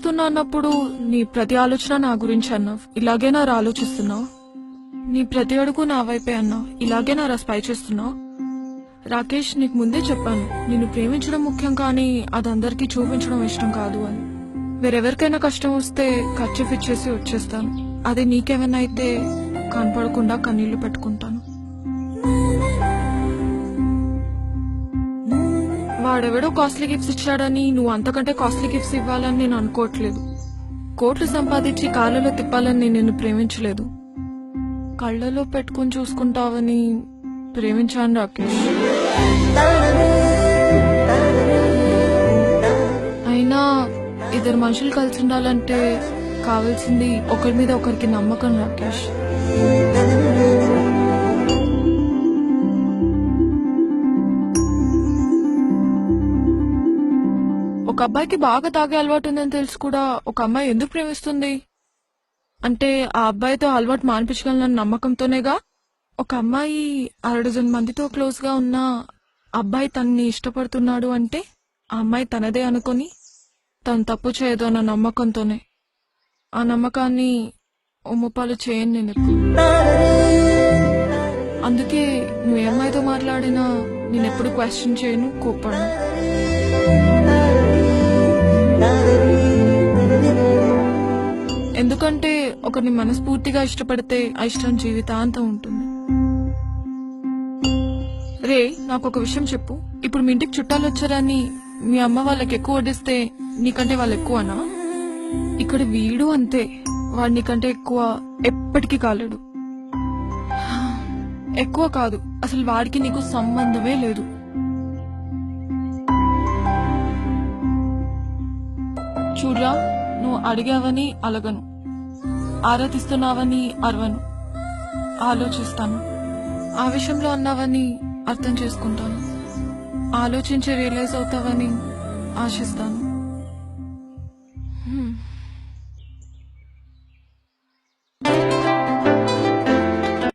ప్రేమిస్తున్నా అన్నప్పుడు నీ ప్రతి ఆలోచన నా గురించి అన్నావు. ఇలాగే నా ఆలోచిస్తున్నావు. నీ ప్రతి అడుగు నా వైపే అన్నావు. ఇలాగే నా స్పై చేస్తున్నావు. రాకేష్, నీకు ముందే చెప్పాను, నిన్ను ప్రేమించడం ముఖ్యం కానీ అదందరికీ చూపించడం ఇష్టం కాదు అని. వేరెవరికైనా కష్టం వస్తే ఖర్చు ఇచ్చేసి వచ్చేస్తాను. అదే నీకేమైనా అయితే కనపడకుండా కన్నీళ్లు పెట్టుకుంటాను. వాడెవడో కాస్ట్లీ గిఫ్ట్స్ ఇచ్చాడని నువ్వు అంతకంటే కాస్ట్లీ గిఫ్ట్స్ ఇవ్వాలని నేను అనుకోవట్లేదు. కోట్లు సంపాదించి కాళ్ళలో తిప్పాలని నేను నిన్ను ప్రేమించలేదు. కళ్ళలో పెట్టుకుని చూసుకుంటావని ప్రేమించాను రాకేష్. అయినా ఇద్దరు మనుషులు కలిసి ఉండాలంటే కావాల్సింది ఒకరి మీద ఒకరికి నమ్మకం రాకేష్. ఒక అబ్బాయికి బాగా తాగే అలవాటు ఉందని తెలిసి కూడా ఒక అమ్మాయి ఎందుకు ప్రేమిస్తుంది అంటే ఆ అబ్బాయితో అలవాటు మానిపించగలనన్న నమ్మకంతోనేగా. ఒక అమ్మాయి 6 మందితో క్లోజ్ గా ఉన్న అబ్బాయి తనని ఇష్టపడుతున్నాడు అంటే ఆ అమ్మాయి తనదే అనుకుని తను తప్పు చేయదు అన్న నమ్మకంతోనే. ఆ నమ్మకాన్ని ఒమ్ముపాలు చేయను నేను ఎప్పుడు. అందుకే నువ్వు ఏ అమ్మాయితో మాట్లాడినా నేనెప్పుడు క్వశ్చన్ చేయను, కోప్పడను. ఎందుకంటే ఒకరిని మనస్ఫూర్తిగా ఇష్టపడితే ఆ ఇష్టం జీవితాంతం ఉంటుంది. రే, నాకు ఒక విషయం చెప్పు. ఇప్పుడు మీ ఇంటికి చుట్టాలు వచ్చారని మీ అమ్మ వాళ్ళకి ఎక్కువ వడ్డిస్తే నీకంటే వాళ్ళు ఎక్కువనా? ఇక్కడ వీడు అంతే, వాడు నీకంటే ఎక్కువ ఎప్పటికీ కాలేడు. ఎక్కువ కాదు, అసలు వాడికి నీకు సంబంధమే లేదు. చూడ్రా, నువ్వు అడిగావని అలగను, ఆరాధిస్తున్నావని అరవను, ఆలోచిస్తాను. ఆవేశంలో అన్నావని అర్థం చేసుకుంటాను, ఆలోచించి రియలైజ్ అవుతావని ఆశిస్తాను.